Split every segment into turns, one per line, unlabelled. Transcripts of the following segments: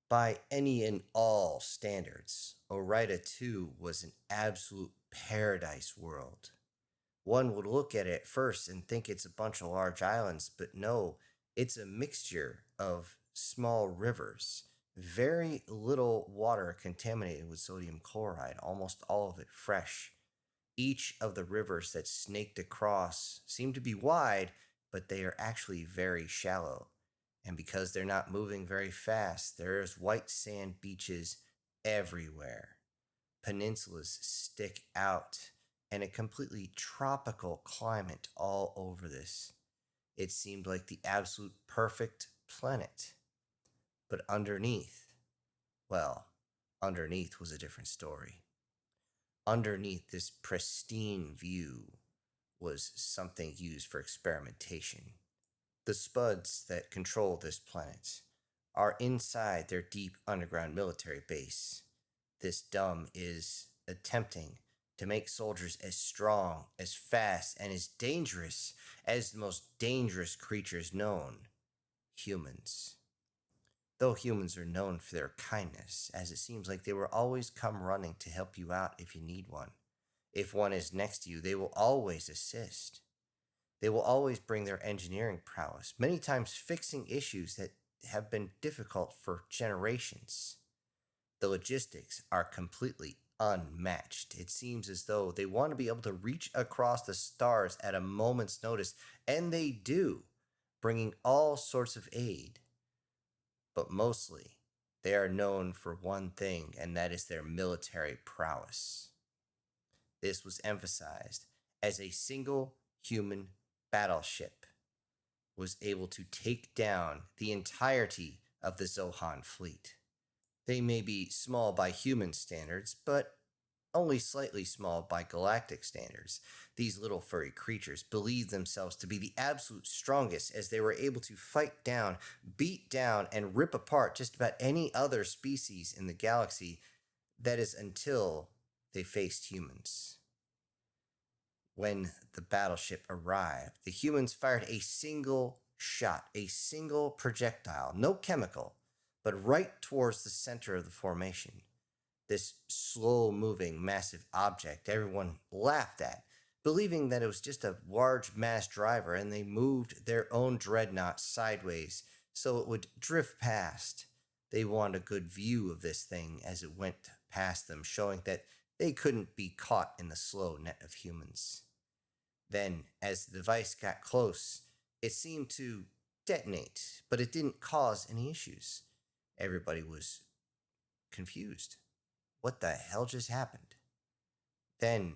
By any and all standards, Orida 2 was an absolute paradise world. One would look at it at first and think it's a bunch of large islands, but no, it's a mixture of small rivers. Very little water contaminated with sodium chloride, almost all of it fresh. Each of the rivers that snaked across seem to be wide, but they are actually very shallow. And because they're not moving very fast, there's white sand beaches everywhere. Peninsulas stick out, and a completely tropical climate all over this. It seemed like the absolute perfect planet. But underneath, well, underneath was a different story. Underneath this pristine view was something used for experimentation. The Spuds that control this planet are inside their deep underground military base. This dumb is attempting to make soldiers as strong, as fast, and as dangerous as the most dangerous creatures known, humans. Though humans are known for their kindness, as it seems like they will always come running to help you out if you need one. If one is next to you, they will always assist. They will always bring their engineering prowess, many times fixing issues that have been difficult for generations. The logistics are completely unmatched. It seems as though they want to be able to reach across the stars at a moment's notice, and they do, bringing all sorts of aid. But mostly, they are known for one thing, and that is their military prowess. This was emphasized as a single human battleship was able to take down the entirety of the Zohan fleet. They may be small by human standards, but only slightly small by galactic standards. These little furry creatures believed themselves to be the absolute strongest as they were able to fight down, beat down, and rip apart just about any other species in the galaxy. That is until they faced humans. When the battleship arrived, the humans fired a single shot, a single projectile, no chemical, but right towards the center of the formation. This slow moving, massive object everyone laughed at, believing that it was just a large mass driver, and they moved their own dreadnought sideways so it would drift past. They wanted a good view of this thing as it went past them, showing that they couldn't be caught in the slow net of humans. Then, as the device got close, it seemed to detonate, but it didn't cause any issues. Everybody was confused. What the hell just happened? Then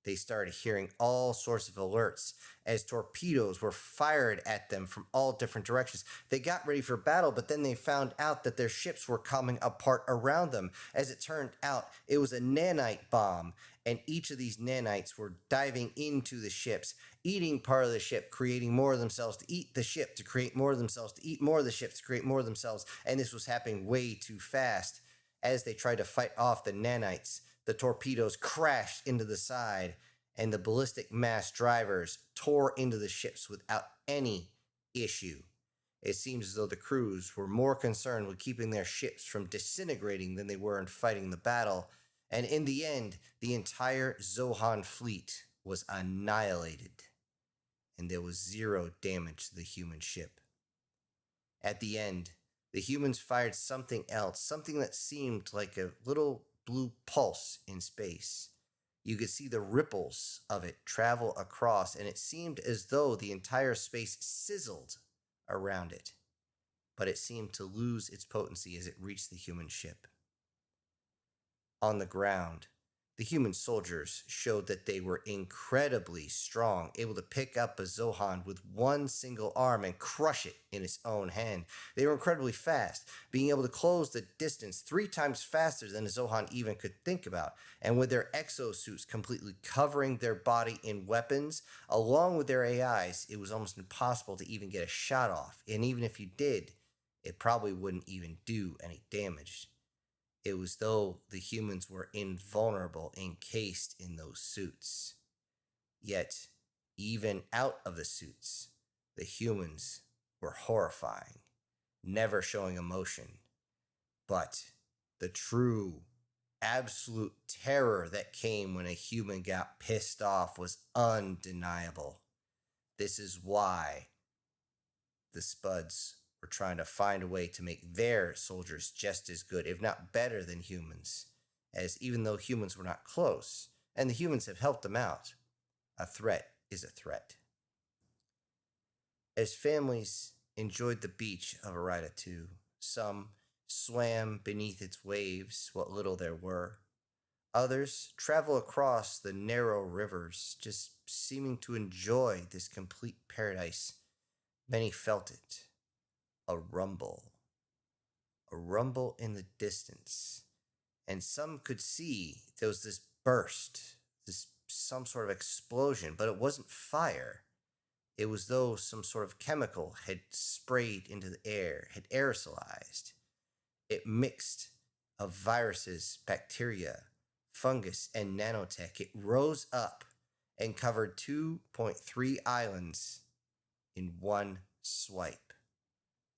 they started hearing all sorts of alerts as torpedoes were fired at them from all different directions. They got ready for battle, but then they found out that their ships were coming apart around them. As it turned out, it was a nanite bomb, and each of these nanites were diving into the ships, eating part of the ship, creating more of themselves to eat the ship, to create more of themselves, to eat more of the ships, to create more of themselves, and this was happening way too fast. As they tried to fight off the nanites, the torpedoes crashed into the side, and the ballistic mass drivers tore into the ships without any issue. It seems as though the crews were more concerned with keeping their ships from disintegrating than they were in fighting the battle, and in the end, the entire Zohan fleet was annihilated, and there was zero damage to the human ship. At the end, the humans fired something else, something that seemed like a little blue pulse in space. You could see the ripples of it travel across, and it seemed as though the entire space sizzled around it. But it seemed to lose its potency as it reached the human ship. On the ground, the human soldiers showed that they were incredibly strong, able to pick up a Zohan with one single arm and crush it in its own hand. They were incredibly fast, being able to close the distance 3 times faster than a Zohan even could think about. And with their exosuits completely covering their body in weapons, along with their AIs, it was almost impossible to even get a shot off. And even if you did, it probably wouldn't even do any damage. It was though the humans were invulnerable, encased in those suits. Yet, even out of the suits, the humans were horrifying, never showing emotion. But the true, absolute terror that came when a human got pissed off was undeniable. This is why the Spuds were trying to find a way to make their soldiers just as good, if not better than humans, as even though humans were not close, and the humans have helped them out, a threat is a threat. As families enjoyed the beach of Arida 2, some swam beneath its waves, what little there were. Others travel across the narrow rivers, just seeming to enjoy this complete paradise. Many felt it. A rumble. A rumble in the distance. And some could see there was this burst, some sort of explosion, but it wasn't fire. It was though some sort of chemical had sprayed into the air, had aerosolized. It mixed of viruses, bacteria, fungus, and nanotech. It rose up and covered 2.3 islands in one swipe.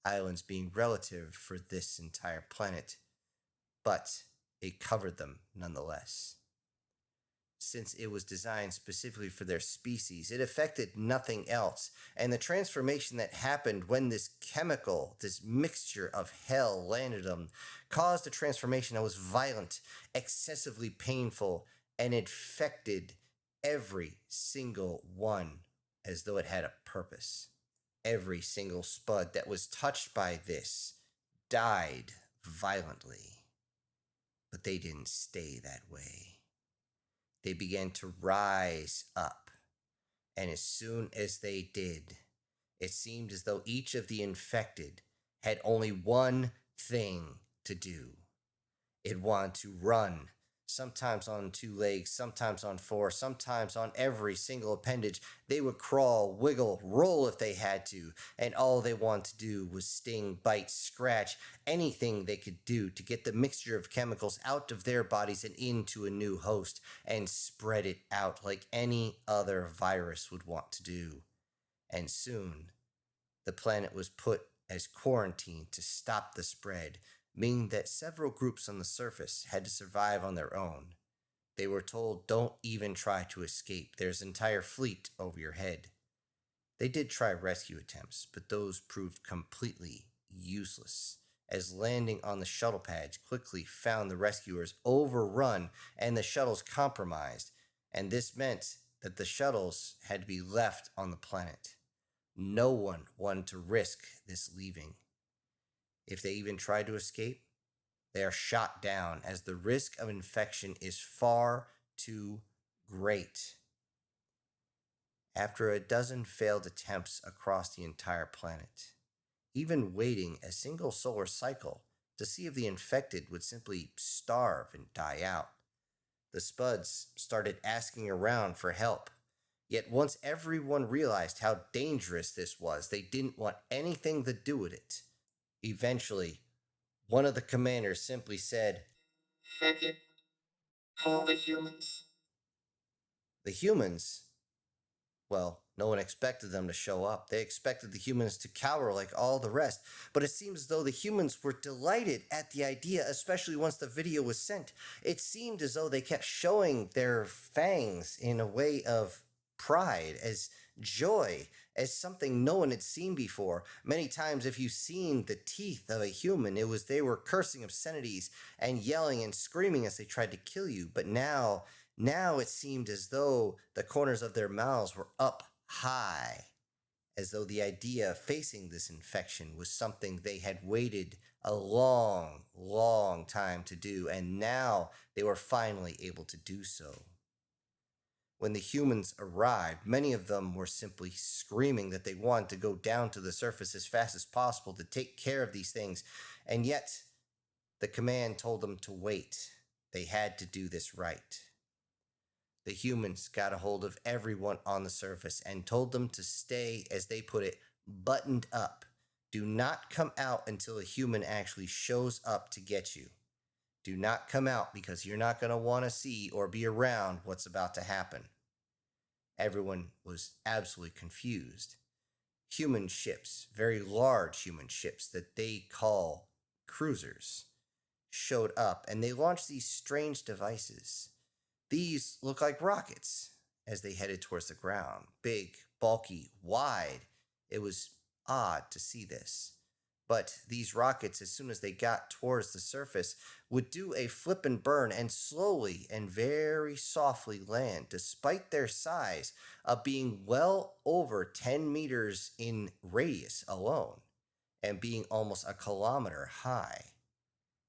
Islands being relative for this entire planet, but it covered them nonetheless. Since it was designed specifically for their species, it affected nothing else. And the transformation that happened when this chemical, this mixture of hell landed them, caused a transformation that was violent, excessively painful, and infected every single one as though it had a purpose. Every single Spud that was touched by this died violently. But they didn't stay that way. They began to rise up, and as soon as they did, it seemed as though each of the infected had only one thing to do. It wanted to run, sometimes on 2 legs, sometimes on 4, sometimes on every single appendage. They would crawl, wiggle, roll if they had to, and all they wanted to do was sting, bite, scratch, anything they could do to get the mixture of chemicals out of their bodies and into a new host and spread it out like any other virus would want to do. And soon, the planet was put as quarantine to stop the spread, meaning that several groups on the surface had to survive on their own. They were told, don't even try to escape. There's an entire fleet over your head. They did try rescue attempts, but those proved completely useless, as landing on the shuttle pads quickly found the rescuers overrun and the shuttles compromised, and this meant that the shuttles had to be left on the planet. No one wanted to risk this leaving. If they even try to escape, they are shot down as the risk of infection is far too great. After a dozen failed attempts across the entire planet, even waiting a single solar cycle to see if the infected would simply starve and die out, the Spuds started asking around for help. Yet once everyone realized how dangerous this was, they didn't want anything to do with it. Eventually, one of the commanders simply said,
Fuck it. Call the humans.
the humans, well, no one expected them to show up. They expected the humans to cower like all the rest. But it seems as though the humans were delighted at the idea, especially once the video was sent. It seemed as though they kept showing their fangs in a way of pride, as joy, as something no one had seen before. Many times, if you've seen the teeth of a human, it was they were cursing obscenities and yelling and screaming as they tried to kill you. But now it seemed as though the corners of their mouths were up high, as though the idea of facing this infection was something they had waited a long, long time to do, and now they were finally able to do so. When the humans arrived, many of them were simply screaming that they wanted to go down to the surface as fast as possible to take care of these things, and yet the command told them to wait. They had to do this right. The humans got a hold of everyone on the surface and told them to stay, as they put it, buttoned up. Do not come out until a human actually shows up to get you. Do not come out because you're not going to want to see or be around what's about to happen. Everyone was absolutely confused. Human ships, very large human ships that they call cruisers, showed up and they launched these strange devices. These look like rockets as they headed towards the ground. Big, bulky, wide. It was odd to see this. But these rockets, as soon as they got towards the surface, would do a flip and burn and slowly and very softly land, despite their size of being well over 10 meters in radius alone and being almost a kilometer high.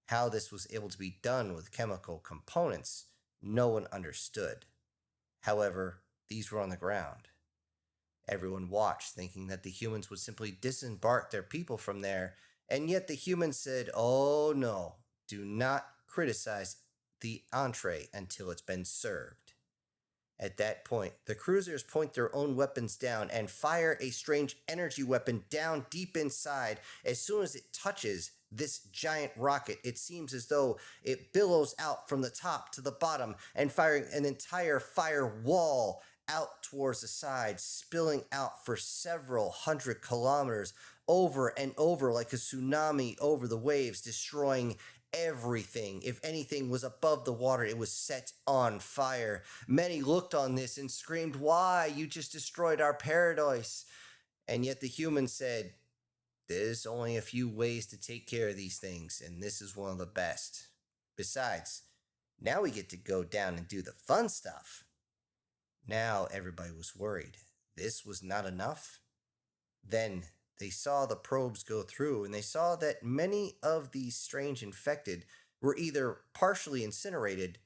How this was able to be done with chemical components, no one understood. However, these were on the ground. Everyone watched, thinking that the humans would simply disembark their people from there, and yet the humans said, "Oh no, do not criticize the entree until it's been served." At that point, the cruisers point their own weapons down and fire a strange energy weapon down deep inside. As soon as it touches this giant rocket, it seems as though it billows out from the top to the bottom and firing an entire fire wall out towards the side, spilling out for several hundred kilometers over and over like a tsunami over the waves, destroying everything. If anything was above the water, it was set on fire. Many looked on this and screamed, "Why? You just destroyed our paradise." And yet the humans said, "There's only a few ways to take care of these things, and this is one of the best. Besides, now we get to go down and do the fun stuff." Now everybody was worried. This was not enough. Then they saw the probes go through and they saw that many of these strange infected were either partially incinerated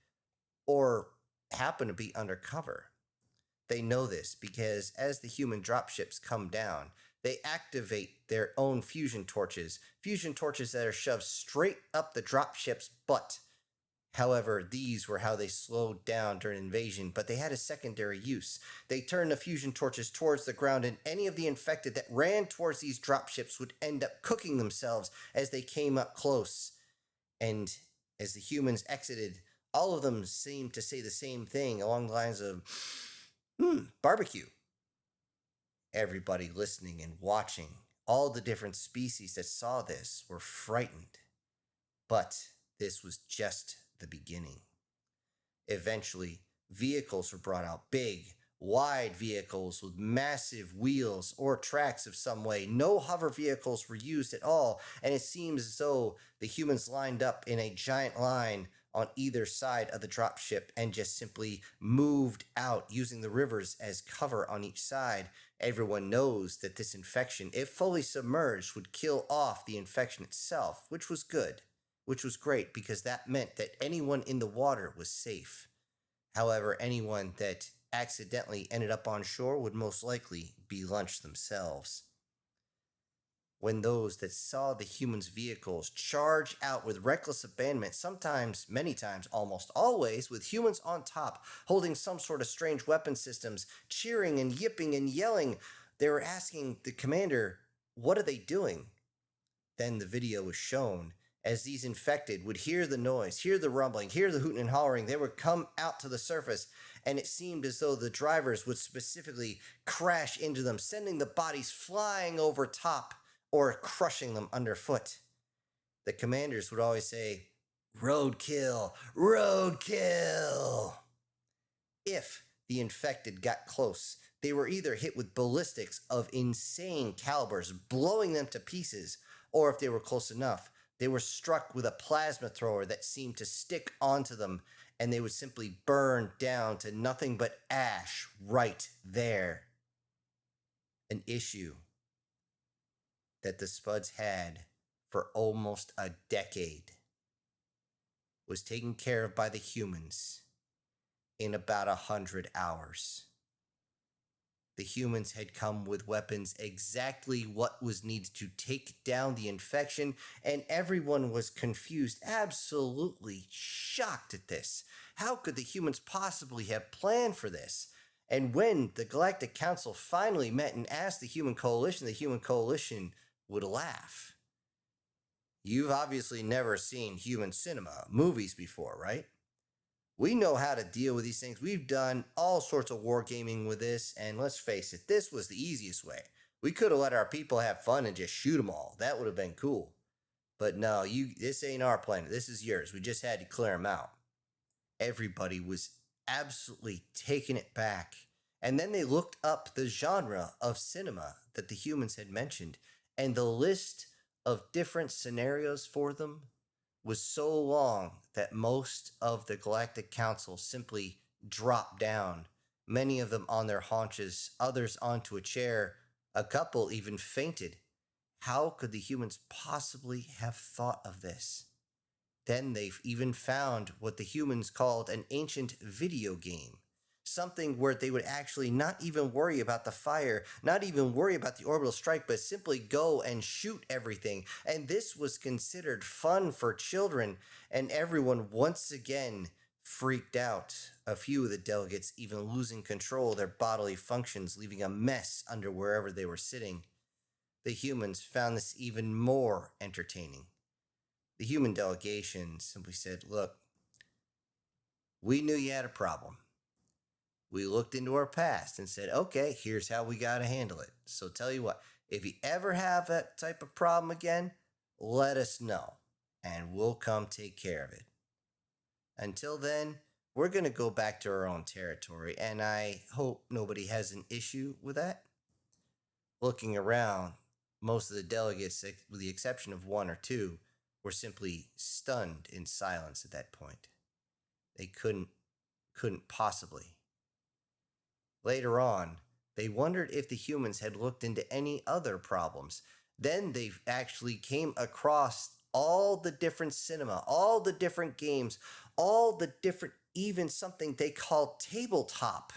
or happen to be undercover. They know this because as the human dropships come down, they activate their own fusion torches that are shoved straight up the dropship's butt. However, these were how they slowed down during invasion, but they had a secondary use. They turned the fusion torches towards the ground, and any of the infected that ran towards these dropships would end up cooking themselves as they came up close. And as the humans exited, all of them seemed to say the same thing along the lines of, barbecue. Everybody listening and watching, all the different species that saw this were frightened. But this was just the beginning. Eventually, vehicles were brought out, big, wide vehicles with massive wheels or tracks of some way. No hover vehicles were used at all, and it seems as though the humans lined up in a giant line on either side of the dropship and just simply moved out using the rivers as cover on each side. Everyone knows that this infection, if fully submerged, would kill off the infection itself, which was good. Which was great because that meant that anyone in the water was safe. However, anyone that accidentally ended up on shore would most likely be lunched themselves. When those that saw the humans' vehicles charge out with reckless abandonment, sometimes, many times, almost always, with humans on top, holding some sort of strange weapon systems, cheering and yipping and yelling, they were asking the commander, "What are they doing?" Then the video was shown. As these infected would hear the noise, hear the rumbling, hear the hooting and hollering, they would come out to the surface, and it seemed as though the drivers would specifically crash into them, sending the bodies flying over top or crushing them underfoot. The commanders would always say, "Roadkill, roadkill." If the infected got close, they were either hit with ballistics of insane calibers, blowing them to pieces, or if they were close enough, they were struck with a plasma thrower that seemed to stick onto them, and they would simply burn down to nothing but ash right there. An issue that the Spuds had for almost a decade was taken care of by the humans in about 100 hours. The humans had come with weapons exactly what was needed to take down the infection, and everyone was confused, absolutely shocked at this. How could the humans possibly have planned for this? And when the Galactic Council finally met and asked the Human Coalition would laugh. You've obviously never seen human cinema, movies before, right? We know how to deal with these things. We've done all sorts of wargaming with this, and let's face it, this was the easiest way. We could have let our people have fun and just shoot them all. That would have been cool. But no, this ain't our planet. This is yours. We just had to clear them out. Everybody was absolutely taken it back. And then they looked up the genre of cinema that the humans had mentioned, and the list of different scenarios for them was so long that most of the Galactic Council simply dropped down, many of them on their haunches, others onto a chair. A couple even fainted. How could the humans possibly have thought of this? Then they've even found what the humans called an ancient video game. Something where they would actually not even worry about the fire, not even worry about the orbital strike, but simply go and shoot everything. And this was considered fun for children, and everyone once again freaked out. A few of the delegates even losing control of their bodily functions, leaving a mess under wherever they were sitting. The humans found this even more entertaining. The human delegation simply said, "Look, we knew you had a problem. We looked into our past and said, okay, here's how we got to handle it. So tell you what, if you ever have that type of problem again, let us know and we'll come take care of it. Until then, we're going to go back to our own territory, and I hope nobody has an issue with that." Looking around, most of the delegates, with the exception of one or two, were simply stunned in silence at that point. They couldn't possibly. Later on, they wondered if the humans had looked into any other problems. Then they actually came across all the different cinema, all the different games, all the different, even something they called tabletop.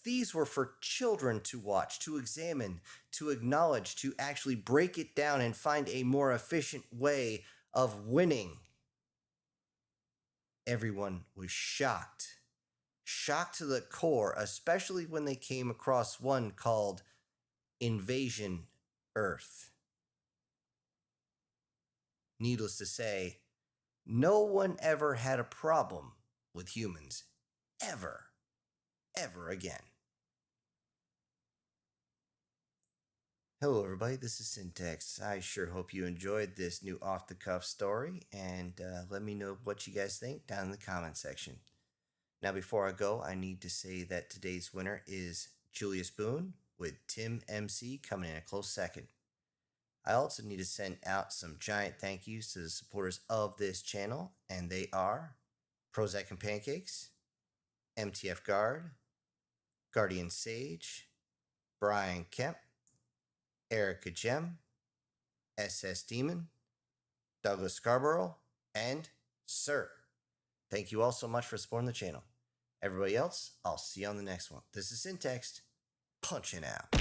These were for children to watch, to examine, to acknowledge, to actually break it down and find a more efficient way of winning. Everyone was shocked to the core, especially when they came across one called Invasion Earth. Needless to say, no one ever had a problem with humans. Ever again. Hello, everybody. This is Syntax. I sure hope you enjoyed this new off-the-cuff story, and let me know what you guys think down in the comment section. Now, before I go, I need to say that today's winner is Julius Boone, with Tim MC coming in a close second. I also need to send out some giant thank yous to the supporters of this channel, and they are Prozac and Pancakes, MTF Guard, Guardian Sage, Brian Kemp, Erica Gem, SS Demon, Douglas Scarborough, and Sir. Thank you all so much for supporting the channel. Everybody else, I'll see you on the next one. This is Syntax, punching out.